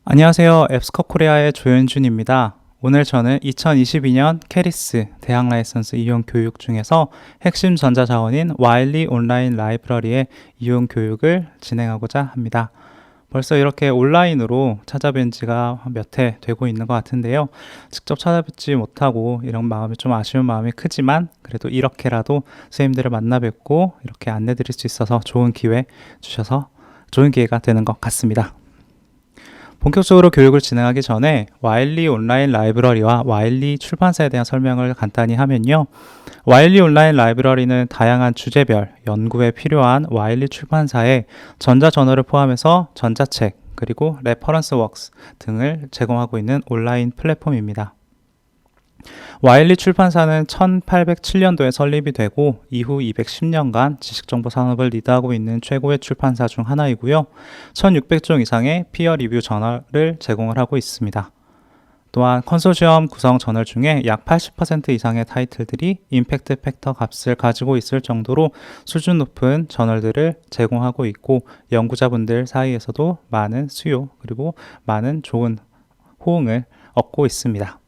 안녕하세요. 앱스커 코리아의 조현준입니다. 오늘 저는 2022년 캐리스 대학 라이선스 이용 교육 중에서 핵심 전자자원인 와일리 온라인 라이브러리의 이용 교육을 진행하고자 합니다. 벌써 이렇게 온라인으로 찾아뵌 지가 몇 해 되고 있는 것 같은데요. 직접 찾아뵙지 못하고 이런 마음이 좀 아쉬운 마음이 크지만 그래도 이렇게라도 선생님들을 만나 뵙고 이렇게 안내 드릴 수 있어서 좋은 기회 주셔서 좋은 기회가 되는 것 같습니다. 본격적으로 교육을 진행하기 전에 와일리 온라인 라이브러리와 와일리 출판사에 대한 설명을 간단히 하면요. 와일리 온라인 라이브러리는 다양한 주제별 연구에 필요한 와일리 출판사의 전자저널을 포함해서 전자책 그리고 레퍼런스 웍스 등을 제공하고 있는 온라인 플랫폼입니다. 와일리 출판사는 1807년도에 설립이 되고 이후 210년간 지식정보 산업을 리드하고 있는 최고의 출판사 중 하나이고요. 1600종 이상의 피어 리뷰 저널을 제공을 하고 있습니다. 또한 컨소시엄 구성 저널 중에 약 80% 이상의 타이틀들이 임팩트 팩터 값을 가지고 있을 정도로 수준 높은 저널들을 제공하고 있고 연구자분들 사이에서도 많은 수요 그리고 많은 좋은 호응을 얻고 있습니다.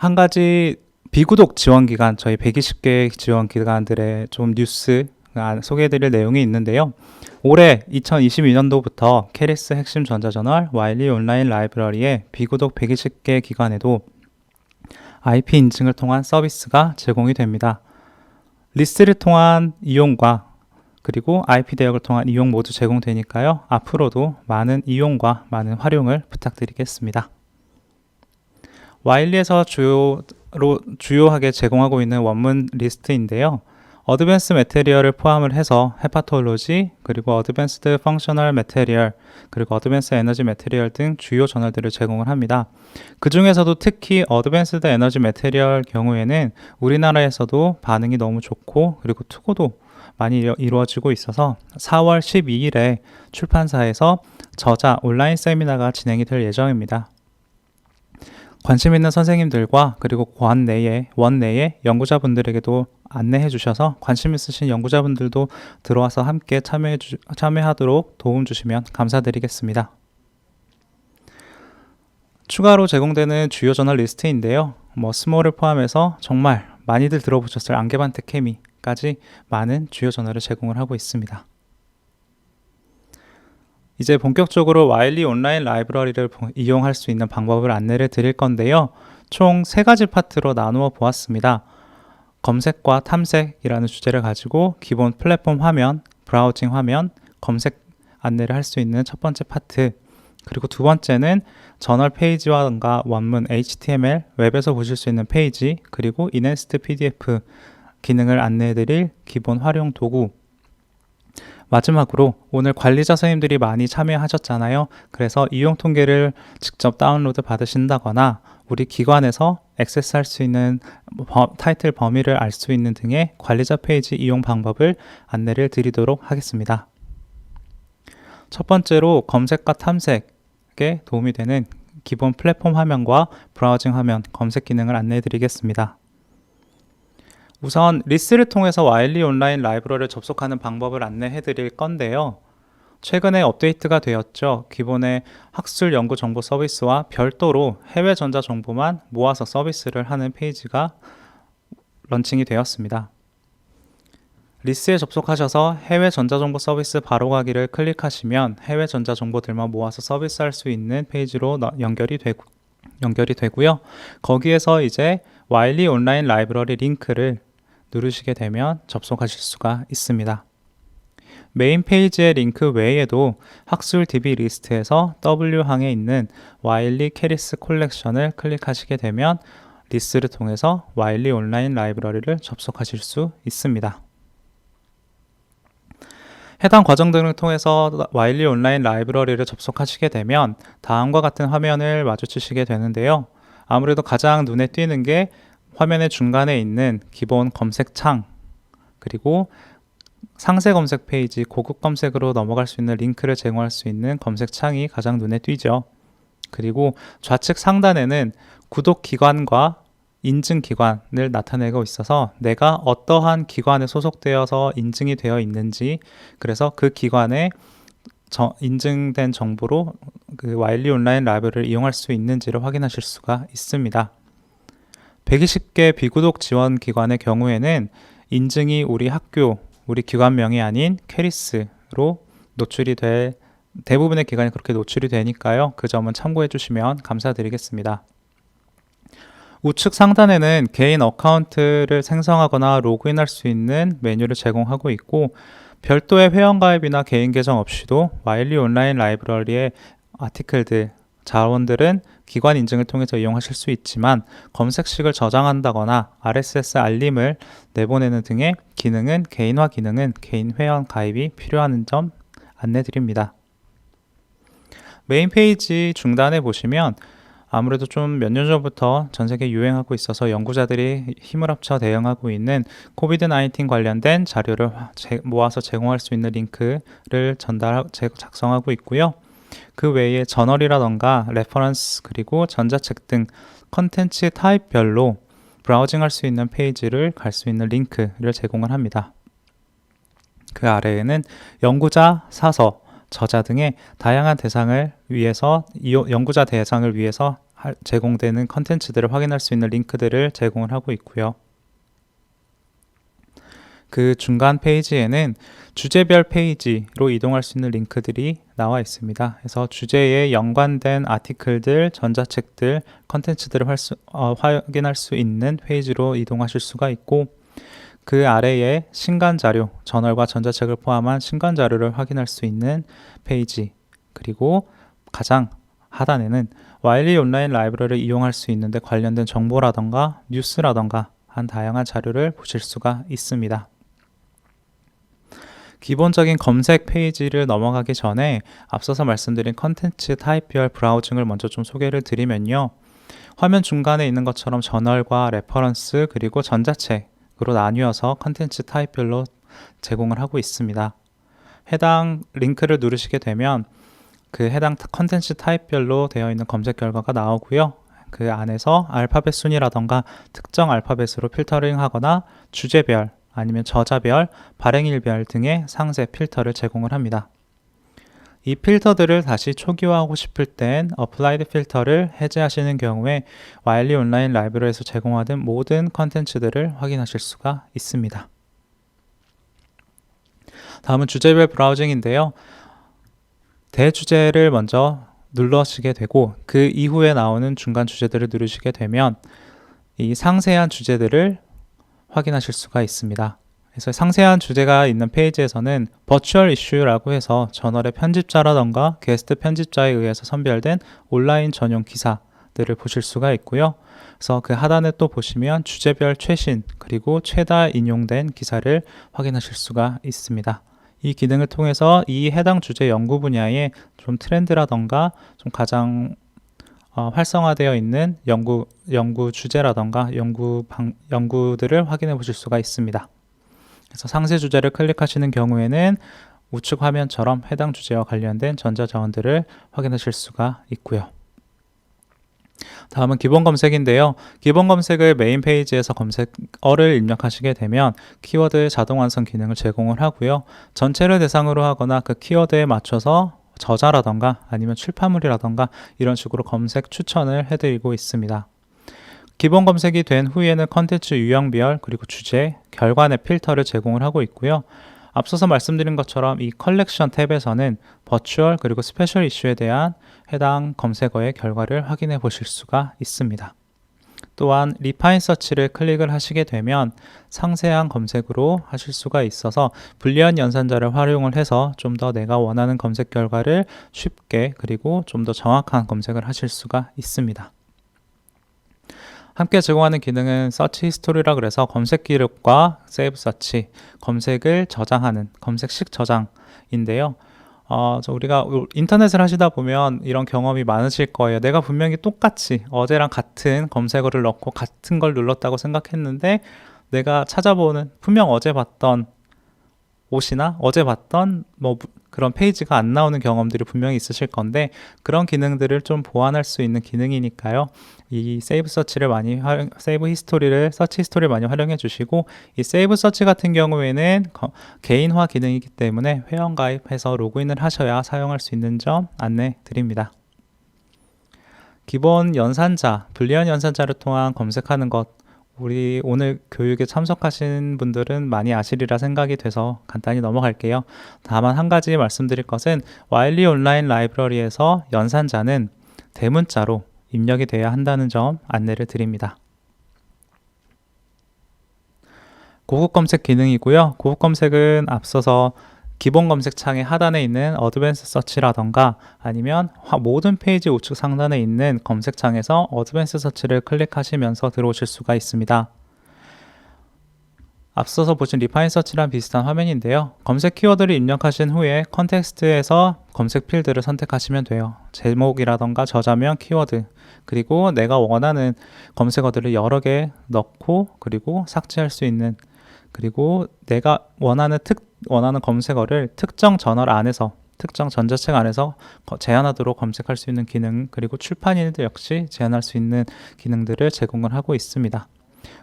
한 가지 비구독 지원기관, 저희 120개 지원기관들의 좀 뉴스 소개해드릴 내용이 있는데요. 올해 2022년도부터 캐리스 핵심 전자저널 와일리 온라인 라이브러리의 비구독 120개 기관에도 IP 인증을 통한 서비스가 제공이 됩니다. 리스트를 통한 이용과 그리고 IP 대역을 통한 이용 모두 제공되니까요. 앞으로도 많은 이용과 많은 활용을 부탁드리겠습니다. 와일리에서 주요하게 제공하고 있는 원문 리스트인데요. 어드밴스 매테리얼을 포함을 해서 헤파톨로지, 그리고 어드밴스드 펑셔널 매테리얼, 그리고 어드밴스 에너지 매테리얼 등 주요 저널들을 제공을 합니다. 그 중에서도 특히 어드밴스드 에너지 매테리얼 경우에는 우리나라에서도 반응이 너무 좋고 그리고 투고도 많이 이루어지고 있어서 4월 12일에 출판사에서 저자 온라인 세미나가 진행이 될 예정입니다. 관심 있는 선생님들과 그리고 원 내에 연구자분들에게도 안내해 주셔서 관심 있으신 연구자분들도 들어와서 함께 참여하도록 도움 주시면 감사드리겠습니다. 추가로 제공되는 주요 저널 리스트인데요. 스몰을 포함해서 정말 많이들 들어보셨을 안개반트 케미까지 많은 주요 저널을 제공을 하고 있습니다. 이제 본격적으로 와일리 온라인 라이브러리를 이용할 수 있는 방법을 안내를 드릴 건데요. 총 3가지 파트로 나누어 보았습니다. 검색과 탐색이라는 주제를 가지고 기본 플랫폼 화면, 브라우징 화면, 검색 안내를 할 수 있는 첫 번째 파트, 그리고 두 번째는 저널 페이지와 원문 HTML, 웹에서 보실 수 있는 페이지, 그리고 인핸스드 PDF 기능을 안내해 드릴 기본 활용 도구, 마지막으로 오늘 관리자 선생님들이 많이 참여하셨잖아요. 그래서 이용 통계를 직접 다운로드 받으신다거나 우리 기관에서 액세스할 수 있는 타이틀 범위를 알 수 있는 등의 관리자 페이지 이용 방법을 안내를 드리도록 하겠습니다. 첫 번째로 검색과 탐색에 도움이 되는 기본 플랫폼 화면과 브라우징 화면 검색 기능을 안내해 드리겠습니다. 우선 리스트를 통해서 와일리 온라인 라이브러리를 접속하는 방법을 안내해 드릴 건데요. 최근에 업데이트가 되었죠. 기본의 학술 연구 정보 서비스와 별도로 해외 전자 정보만 모아서 서비스를 하는 페이지가 런칭이 되었습니다. 리스트에 접속하셔서 해외 전자정보 서비스 바로가기를 클릭하시면 해외 전자정보들만 모아서 서비스할 수 있는 페이지로 연결이 되고요. 거기에서 이제 와일리 온라인 라이브러리 링크를 누르시게 되면 접속하실 수가 있습니다. 메인 페이지의 링크 외에도 학술 DB 리스트에서 W항에 있는 와일리 캐리스 콜렉션을 클릭하시게 되면 리스트를 통해서 와일리 온라인 라이브러리를 접속하실 수 있습니다. 해당 과정 등을 통해서 와일리 온라인 라이브러리를 접속하시게 되면 다음과 같은 화면을 마주치시게 되는데요. 아무래도 가장 눈에 띄는 게 화면의 중간에 있는 기본 검색창, 그리고 상세 검색 페이지, 고급 검색으로 넘어갈 수 있는 링크를 제공할 수 있는 검색창이 가장 눈에 띄죠. 그리고 좌측 상단에는 구독 기관과 인증 기관을 나타내고 있어서 내가 어떠한 기관에 소속되어서 인증이 되어 있는지, 그래서 그 기관의 인증된 정보로 그 와일리 온라인 라이브러리를 이용할 수 있는지를 확인하실 수가 있습니다. 120개 비구독 지원 기관의 경우에는 인증이 우리 학교, 우리 기관명이 아닌 퀘리스로 노출이 대부분의 기관이 그렇게 노출이 되니까요. 그 점은 참고해 주시면 감사드리겠습니다. 우측 상단에는 개인 어카운트를 생성하거나 로그인할 수 있는 메뉴를 제공하고 있고, 별도의 회원가입이나 개인 계정 없이도 와일리 온라인 라이브러리의 아티클들, 자원들은 기관 인증을 통해서 이용하실 수 있지만 검색식을 저장한다거나 RSS 알림을 내보내는 등의 개인화 기능은 개인 회원 가입이 필요한 점 안내드립니다. 메인 페이지 중단에 보시면 아무래도 좀 몇 년 전부터 전 세계 유행하고 있어서 연구자들이 힘을 합쳐 대응하고 있는 코비드-19 관련된 자료를 모아서 제공할 수 있는 링크를 작성하고 있고요. 그 외에 저널이라던가 레퍼런스 그리고 전자책 등 컨텐츠 타입별로 브라우징할 수 있는 페이지를 갈 수 있는 링크를 제공을 합니다. 그 아래에는 연구자, 사서, 저자 등의 다양한 대상을 위해서 연구자 대상을 위해서 제공되는 컨텐츠들을 확인할 수 있는 링크들을 제공을 하고 있고요. 그 중간 페이지에는 주제별 페이지로 이동할 수 있는 링크들이 나와 있습니다. 그래서 주제에 연관된 아티클들, 전자책들, 컨텐츠들을 확인할 수 있는 페이지로 이동하실 수가 있고, 그 아래에 신간 자료, 저널과 전자책을 포함한 신간 자료를 확인할 수 있는 페이지, 그리고 가장 하단에는 와일리 온라인 라이브러리를 이용할 수 있는데 관련된 정보라던가 뉴스라던가 한 다양한 자료를 보실 수가 있습니다. 기본적인 검색 페이지를 넘어가기 전에 앞서서 말씀드린 컨텐츠 타입별 브라우징을 먼저 좀 소개를 드리면요. 화면 중간에 있는 것처럼 저널과 레퍼런스 그리고 전자책으로 나뉘어서 컨텐츠 타입별로 제공을 하고 있습니다. 해당 링크를 누르시게 되면 그 해당 컨텐츠 타입별로 되어 있는 검색 결과가 나오고요. 그 안에서 알파벳 순이라던가 특정 알파벳으로 필터링 하거나 주제별 아니면 저자별, 발행일별 등의 상세 필터를 제공을 합니다. 이 필터들을 다시 초기화하고 싶을 땐 어플라이드 필터를 해제하시는 경우에 와일리 온라인 라이브러리에서 제공하는 모든 컨텐츠들을 확인하실 수가 있습니다. 다음은 주제별 브라우징인데요. 대주제를 먼저 눌러시게 되고 그 이후에 나오는 중간 주제들을 누르시게 되면 이 상세한 주제들을 확인하실 수가 있습니다. 그래서 상세한 주제가 있는 페이지에서는 버추얼 이슈라고 해서 저널의 편집자라던가 게스트 편집자에 의해서 선별된 온라인 전용 기사들을 보실 수가 있고요. 그래서 그 하단에 또 보시면 주제별 최신 그리고 최다 인용된 기사를 확인하실 수가 있습니다. 이 기능을 통해서 이 해당 주제 연구 분야의 좀 트렌드라던가 좀 가장 활성화되어 있는 연구 주제라던가 연구들을 확인해 보실 수가 있습니다. 그래서 상세 주제를 클릭하시는 경우에는 우측 화면처럼 해당 주제와 관련된 전자자원들을 확인하실 수가 있고요. 다음은 기본 검색인데요. 기본 검색을 메인 페이지에서 검색어를 입력하시게 되면 키워드 자동 완성 기능을 제공을 하고요. 전체를 대상으로 하거나 그 키워드에 맞춰서 저자라던가 아니면 출판물이라던가 이런 식으로 검색 추천을 해드리고 있습니다. 기본 검색이 된 후에는 컨텐츠 유형별 그리고 주제, 결과의 필터를 제공을 하고 있고요. 앞서서 말씀드린 것처럼 이 컬렉션 탭에서는 버추얼 그리고 스페셜 이슈에 대한 해당 검색어의 결과를 확인해 보실 수가 있습니다. 또한 리파인 서치를 클릭을 하시게 되면 상세한 검색으로 하실 수가 있어서 불리한 연산자를 활용을 해서 좀 더 내가 원하는 검색 결과를 쉽게 그리고 좀 더 정확한 검색을 하실 수가 있습니다. 함께 제공하는 기능은 서치 히스토리라 그래서 검색 기록과 세이브 서치, 검색을 저장하는 검색식 저장인데요. 우리가 인터넷을 하시다 보면 이런 경험이 많으실 거예요. 내가 분명히 똑같이 어제랑 같은 검색어를 넣고 같은 걸 눌렀다고 생각했는데 내가 찾아보는 분명 어제 봤던 옷이나 어제 봤던 그런 페이지가 안 나오는 경험들이 분명히 있으실 건데, 그런 기능들을 좀 보완할 수 있는 기능이니까요. 이 세이브 서치를 세이브 히스토리를, 서치 히스토리를 많이 활용해 주시고, 이 세이브 서치 같은 경우에는 개인화 기능이기 때문에 회원 가입해서 로그인을 하셔야 사용할 수 있는 점 안내 드립니다. 기본 연산자, 불리한 연산자를 통한 검색하는 것, 우리 오늘 교육에 참석하신 분들은 많이 아시리라 생각이 돼서 간단히 넘어갈게요. 다만 한 가지 말씀드릴 것은, 와일리 온라인 라이브러리에서 연산자는 대문자로 입력이 돼야 한다는 점 안내를 드립니다. 고급 검색 기능이고요. 고급 검색은 앞서서 기본 검색창의 하단에 있는 어드밴스 서치라던가 아니면 모든 페이지 우측 상단에 있는 검색창에서 어드밴스 서치를 클릭하시면서 들어오실 수가 있습니다. 앞서서 보신 리파인 서치랑 비슷한 화면인데요. 검색 키워드를 입력하신 후에 컨텍스트에서 검색 필드를 선택하시면 돼요. 제목이라던가 저자명, 키워드, 그리고 내가 원하는 검색어들을 여러 개 넣고 그리고 삭제할 수 있는, 그리고 내가 원하는 검색어를 특정 저널 안에서, 특정 전자책 안에서 제한하도록 검색할 수 있는 기능, 그리고 출판인들 역시 제한할 수 있는 기능들을 제공을 하고 있습니다.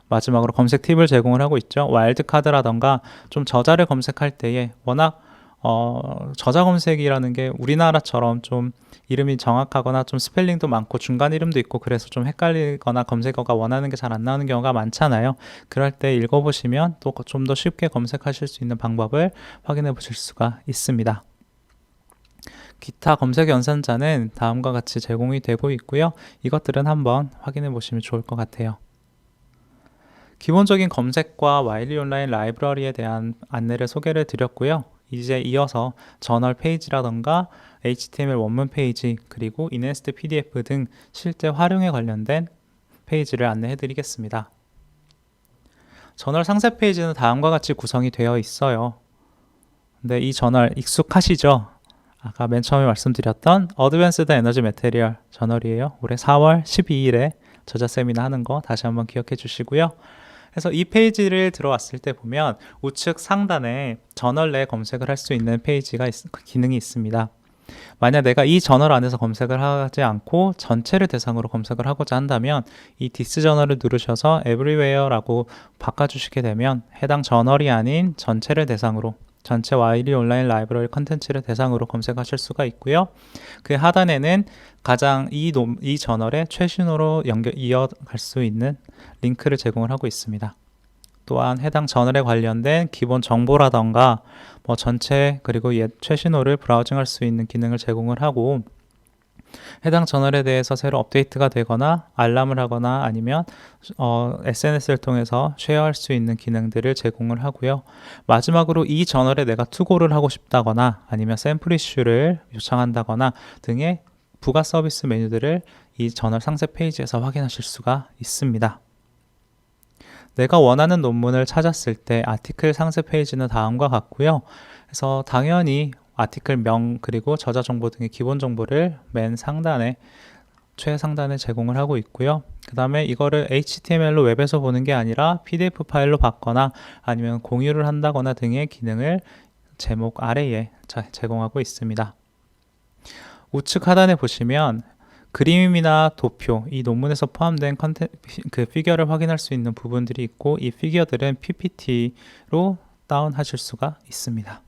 마지막으로 검색 팁을 제공을 하고 있죠. 와일드카드라던가 좀 저자를 검색할 때에 워낙 저자 검색이라는 게 우리나라처럼 좀 이름이 정확하거나 좀 스펠링도 많고 중간 이름도 있고 그래서 좀 헷갈리거나 검색어가 원하는 게 잘 안 나오는 경우가 많잖아요. 그럴 때 읽어보시면 또 좀 더 쉽게 검색하실 수 있는 방법을 확인해 보실 수가 있습니다. 기타 검색 연산자는 다음과 같이 제공이 되고 있고요. 이것들은 한번 확인해 보시면 좋을 것 같아요. 기본적인 검색과 와일리 온라인 라이브러리에 대한 안내를 소개를 드렸고요. 이제 이어서 저널 페이지라던가 HTML 원문 페이지, 그리고 인핸스드 PDF 등 실제 활용에 관련된 페이지를 안내해 드리겠습니다. 저널 상세 페이지는 다음과 같이 구성이 되어 있어요. 근데 이 저널 익숙하시죠? 아까 맨 처음에 말씀드렸던 어드밴스드 에너지 매테리얼 저널이에요. 올해 4월 12일에 저자 세미나 하는 거 다시 한번 기억해 주시고요. 그래서 이 페이지를 들어왔을 때 보면 우측 상단에 저널 내 검색을 할 수 있는 기능이 있습니다. 만약 내가 이 저널 안에서 검색을 하지 않고 전체를 대상으로 검색을 하고자 한다면 이 디스 저널을 누르셔서 everywhere라고 바꿔주시게 되면 해당 저널이 아닌 전체를 대상으로, 전체 와일리 온라인 라이브러리 컨텐츠를 대상으로 검색하실 수가 있고요. 그 하단에는 가장 이 저널의 최신호로 이어갈 수 있는 링크를 제공을 하고 있습니다. 또한 해당 저널에 관련된 기본 정보라던가 전체 그리고 최신호를 브라우징할 수 있는 기능을 제공을 하고, 해당 저널에 대해서 새로 업데이트가 되거나 알람을 하거나 아니면 SNS를 통해서 쉐어할 수 있는 기능들을 제공을 하고요. 마지막으로 이 저널에 내가 투고를 하고 싶다거나 아니면 샘플 이슈를 요청한다거나 등의 부가 서비스 메뉴들을 이 저널 상세 페이지에서 확인하실 수가 있습니다. 내가 원하는 논문을 찾았을 때 아티클 상세 페이지는 다음과 같고요. 그래서 당연히 아티클명 그리고 저자 정보 등의 기본 정보를 맨 상단에, 최상단에 제공을 하고 있고요. 그 다음에 이거를 HTML로 웹에서 보는 게 아니라 PDF 파일로 받거나 아니면 공유를 한다거나 등의 기능을 제목 아래에 제공하고 있습니다. 우측 하단에 보시면 그림이나 도표, 이 논문에서 포함된 피규어를 확인할 수 있는 부분들이 있고, 이 피규어들은 PPT로 다운하실 수가 있습니다.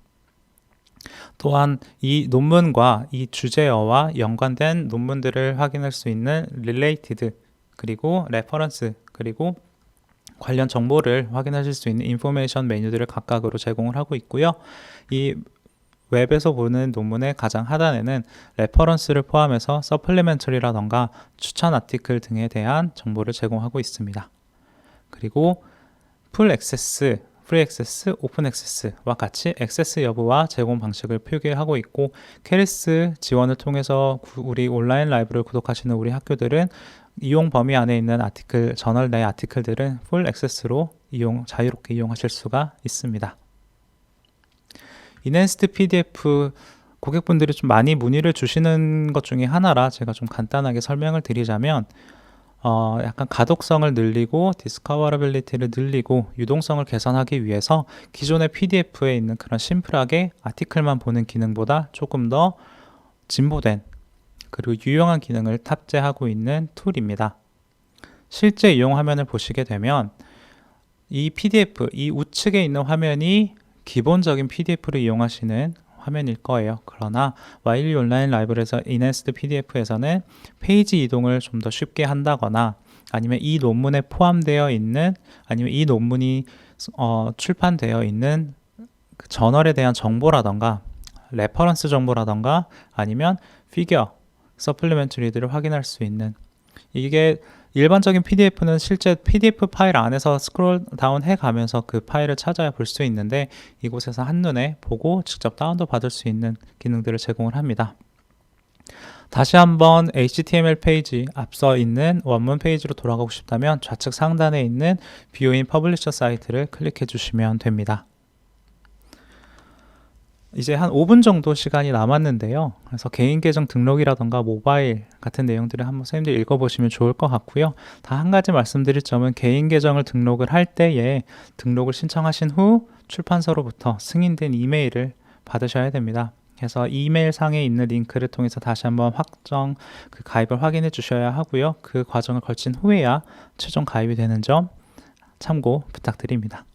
또한 이 논문과 이 주제어와 연관된 논문들을 확인할 수 있는 related, 그리고 reference, 그리고 관련 정보를 확인하실 수 있는 인포메이션 메뉴들을 각각으로 제공을 하고 있고요. 이 웹에서 보는 논문의 가장 하단에는 레퍼런스를 포함해서 서플리멘터리라던가 추천 아티클 등에 대한 정보를 제공하고 있습니다. 그리고 풀 액세스, 프리 액세스, 오픈 액세스와 같이 액세스 여부와 제공 방식을 표기하고 있고, 캐리스 지원을 통해서 우리 온라인 라이브를 구독하시는 우리 학교들은 이용 범위 안에 있는 아티클, 저널 내 아티클들은 풀 액세스로 자유롭게 이용하실 수가 있습니다. 인핸스드 PDF, 고객분들이 좀 많이 문의를 주시는 것 중에 하나라 제가 좀 간단하게 설명을 드리자면, 약간 가독성을 늘리고 디스커버러빌리티를 늘리고 유동성을 개선하기 위해서 기존의 PDF에 있는 그런 심플하게 아티클만 보는 기능보다 조금 더 진보된 그리고 유용한 기능을 탑재하고 있는 툴입니다. 실제 이용 화면을 보시게 되면 이 PDF, 이 우측에 있는 화면이 기본적인 PDF를 이용하시는 화면일 거예요. 그러나 와일리 온라인 라이브러리에서 인핸스드 PDF에서는 페이지 이동을 좀 더 쉽게 한다거나 아니면 이 논문에 포함되어 있는 아니면 이 논문이 출판되어 있는 그 저널에 대한 정보라던가 레퍼런스 정보라던가 아니면 피겨, 서플리멘터리들을 확인할 수 있는 이게 일반적인 PDF는 실제 PDF 파일 안에서 스크롤 다운 해 가면서 그 파일을 찾아야 볼 수 있는데 이곳에서 한눈에 보고 직접 다운도 받을 수 있는 기능들을 제공을 합니다. 다시 한번 HTML 페이지 앞서 있는 원문 페이지로 돌아가고 싶다면 좌측 상단에 있는 뷰인 퍼블리셔 사이트를 클릭해 주시면 됩니다. 이제 한 5분 정도 시간이 남았는데요. 그래서 개인 계정 등록이라던가 모바일 같은 내용들을 한번 선생님들 읽어보시면 좋을 것 같고요. 다 한 가지 말씀드릴 점은 개인 계정을 등록을 할 때에 등록을 신청하신 후 출판사로부터 승인된 이메일을 받으셔야 됩니다. 그래서 이메일 상에 있는 링크를 통해서 다시 한번 그 가입을 확인해 주셔야 하고요. 그 과정을 거친 후에야 최종 가입이 되는 점 참고 부탁드립니다.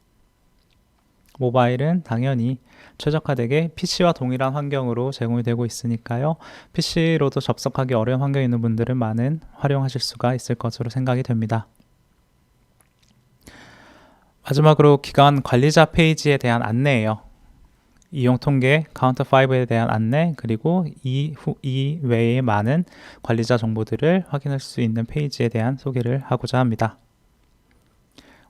모바일은 당연히 최적화되게 PC와 동일한 환경으로 제공이 되고 있으니까요. PC로도 접속하기 어려운 환경에 있는 분들은 많은 활용하실 수가 있을 것으로 생각이 됩니다. 마지막으로 기관 관리자 페이지에 대한 안내예요. 이용 통계, 카운터5에 대한 안내, 그리고 이 외에 많은 관리자 정보들을 확인할 수 있는 페이지에 대한 소개를 하고자 합니다.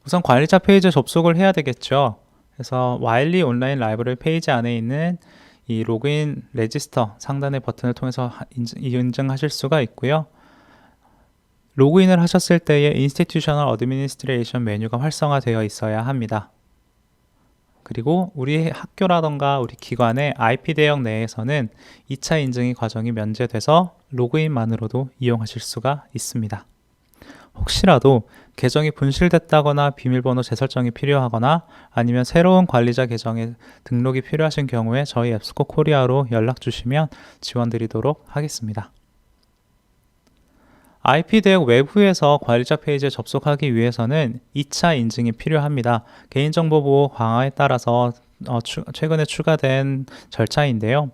우선 관리자 페이지에 접속을 해야 되겠죠. 그래서 와일리 온라인 라이브러리 페이지 안에 있는 이 로그인 레지스터 상단의 버튼을 통해서 인증하실 수가 있고요. 로그인을 하셨을 때에 인스티튜셔널 어드미니스트레이션 메뉴가 활성화되어 있어야 합니다. 그리고 우리 학교라던가 우리 기관의 IP 대역 내에서는 2차 인증이 과정이 면제돼서 로그인만으로도 이용하실 수가 있습니다. 혹시라도 계정이 분실됐다거나 비밀번호 재설정이 필요하거나 아니면 새로운 관리자 계정에 등록이 필요하신 경우에 저희 앱스코 코리아로 연락 주시면 지원 드리도록 하겠습니다. IP 대역 외부에서 관리자 페이지에 접속하기 위해서는 2차 인증이 필요합니다. 개인정보 보호 강화에 따라서 최근에 추가된 절차인데요.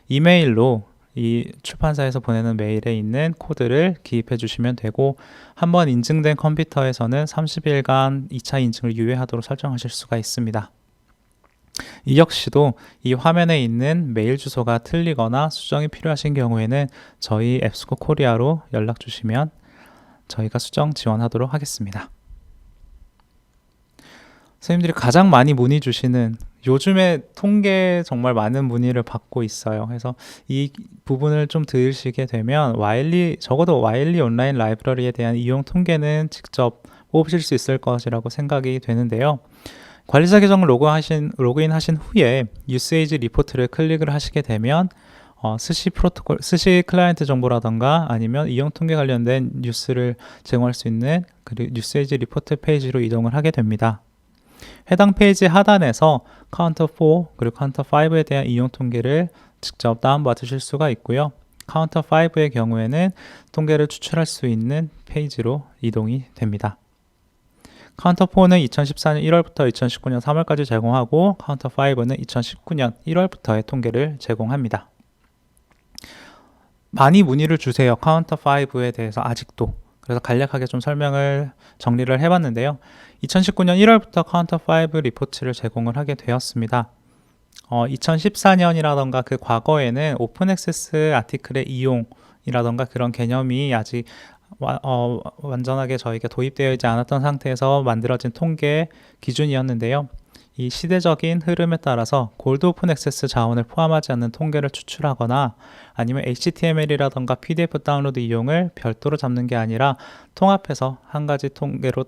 이메일로 이 출판사에서 보내는 메일에 있는 코드를 기입해 주시면 되고 한번 인증된 컴퓨터에서는 30일간 2차 인증을 유예하도록 설정하실 수가 있습니다. 이 역시도 이 화면에 있는 메일 주소가 틀리거나 수정이 필요하신 경우에는 저희 앱스코 코리아로 연락 주시면 저희가 수정 지원하도록 하겠습니다. 선생님들이 가장 많이 문의 주시는 요즘에 통계 정말 많은 문의를 받고 있어요. 그래서 이 부분을 좀 들으시게 되면 적어도 와일리 온라인 라이브러리에 대한 이용 통계는 직접 뽑으실 수 있을 것이라고 생각이 되는데요. 관리자 계정을 로그인하신 후에 유세이지 리포트를 클릭을 하시게 되면 스시 클라이언트 정보라던가 아니면 이용 통계 관련된 뉴스를 제공할 수 있는 유세이지 리포트 페이지로 이동을 하게 됩니다. 해당 페이지 하단에서 카운터4 그리고 카운터5에 대한 이용 통계를 직접 다운받으실 수가 있고요. 카운터5의 경우에는 통계를 추출할 수 있는 페이지로 이동이 됩니다. 카운터4는 2014년 1월부터 2019년 3월까지 제공하고 카운터5는 2019년 1월부터의 통계를 제공합니다. 많이 문의를 주세요. 카운터5에 대해서 아직도. 그래서 간략하게 좀 정리를 해봤는데요. 2019년 1월부터 카운터5 리포트를 제공을 하게 되었습니다. 2014년이라던가 그 과거에는 오픈 액세스 아티클의 이용이라던가 그런 개념이 아직 완전하게 저희가 도입되어 있지 않았던 상태에서 만들어진 통계 기준이었는데요. 이 시대적인 흐름에 따라서 골드 오픈 액세스 자원을 포함하지 않는 통계를 추출하거나 아니면 HTML이라던가 PDF 다운로드 이용을 별도로 잡는 게 아니라 통합해서 한 가지 통계로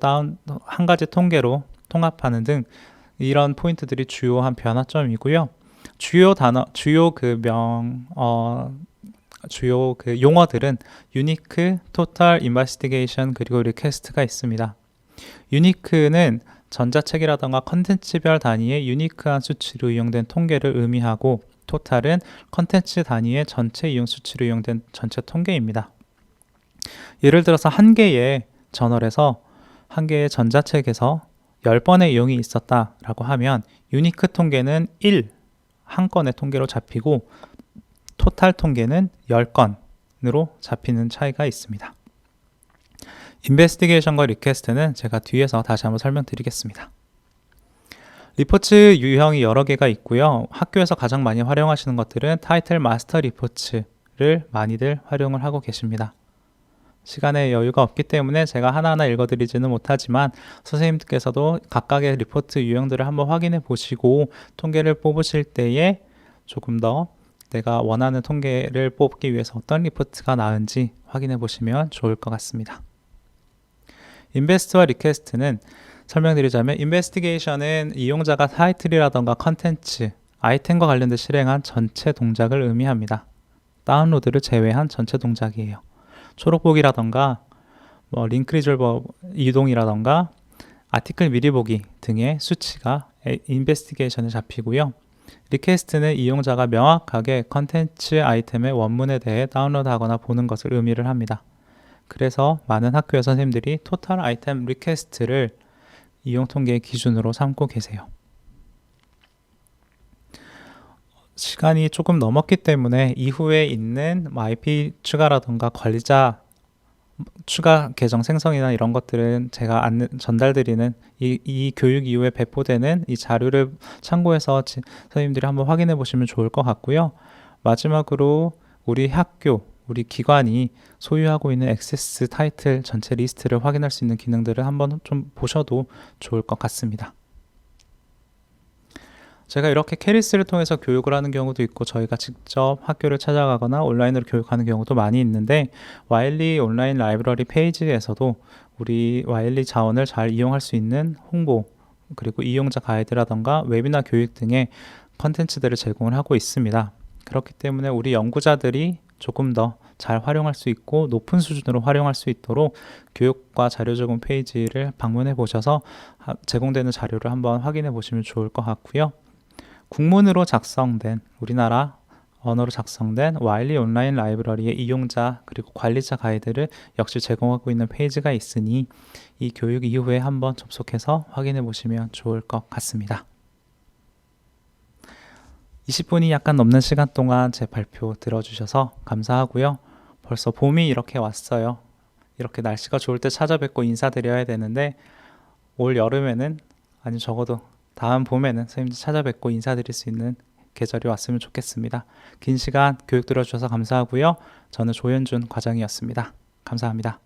통합하는 등 이런 포인트들이 주요한 변화점이고요. 주요 그 용어들은 유니크, 토탈, 인베스티게이션 그리고 리퀘스트가 있습니다. 유니크는 전자책이라던가 컨텐츠별 단위의 유니크한 수치로 이용된 통계를 의미하고, 토탈은 컨텐츠 단위의 전체 이용 수치로 이용된 전체 통계입니다. 예를 들어서 한 개의 저널에서 한 개의 전자책에서 10번의 이용이 있었다라고 하면 유니크 통계는 1, 한 건의 통계로 잡히고 토탈 통계는 10건으로 잡히는 차이가 있습니다. 인베스티게이션과 리퀘스트는 제가 뒤에서 다시 한번 설명드리겠습니다. 리포츠 유형이 여러 개가 있고요. 학교에서 가장 많이 활용하시는 것들은 타이틀 마스터 리포츠를 많이들 활용을 하고 계십니다. 시간에 여유가 없기 때문에 제가 하나하나 읽어드리지는 못하지만 선생님께서도 각각의 리포트 유형들을 한번 확인해 보시고 통계를 뽑으실 때에 조금 더 내가 원하는 통계를 뽑기 위해서 어떤 리포트가 나은지 확인해 보시면 좋을 것 같습니다. 인베스트와 리퀘스트는 설명드리자면, 인베스티게이션은 이용자가 타이틀이라던가 컨텐츠, 아이템과 관련된 실행한 전체 동작을 의미합니다. 다운로드를 제외한 전체 동작이에요. 초록보기라던가 링크 리졸버 이동이라던가 아티클 미리 보기 등의 수치가 인베스티게이션에 잡히고요. 리퀘스트는 이용자가 명확하게 컨텐츠 아이템의 원문에 대해 다운로드하거나 보는 것을 의미를 합니다. 그래서 많은 학교의 선생님들이 토탈 아이템 리퀘스트를 이용 통계의 기준으로 삼고 계세요. 시간이 조금 넘었기 때문에 이후에 있는 IP 추가라던가 관리자 추가 계정 생성이나 이런 것들은 제가 전달드리는 이 교육 이후에 배포되는 이 자료를 참고해서 선생님들이 한번 확인해 보시면 좋을 것 같고요. 마지막으로 우리 학교, 우리 기관이 소유하고 있는 액세스 타이틀 전체 리스트를 확인할 수 있는 기능들을 한번 좀 보셔도 좋을 것 같습니다. 제가 이렇게 캐리스를 통해서 교육을 하는 경우도 있고, 저희가 직접 학교를 찾아가거나 온라인으로 교육하는 경우도 많이 있는데, 와일리 온라인 라이브러리 페이지에서도 우리 와일리 자원을 잘 이용할 수 있는 홍보, 그리고 이용자 가이드라던가 웨비나 교육 등의 컨텐츠들을 제공을 하고 있습니다. 그렇기 때문에 우리 연구자들이 조금 더 잘 활용할 수 있고 높은 수준으로 활용할 수 있도록 교육과 자료 제공 페이지를 방문해 보셔서 제공되는 자료를 한번 확인해 보시면 좋을 것 같고요. 국문으로 작성된, 우리나라 언어로 작성된 와일리 온라인 라이브러리의 이용자 그리고 관리자 가이드를 역시 제공하고 있는 페이지가 있으니 이 교육 이후에 한번 접속해서 확인해 보시면 좋을 것 같습니다. 20분이 약간 넘는 시간 동안 제 발표 들어주셔서 감사하고요. 벌써 봄이 이렇게 왔어요. 이렇게 날씨가 좋을 때 찾아뵙고 인사드려야 되는데, 올 여름에는, 아니 적어도 다음 봄에는 선생님들 찾아뵙고 인사드릴 수 있는 계절이 왔으면 좋겠습니다. 긴 시간 교육 들어주셔서 감사하고요. 저는 조현준 과장이었습니다. 감사합니다.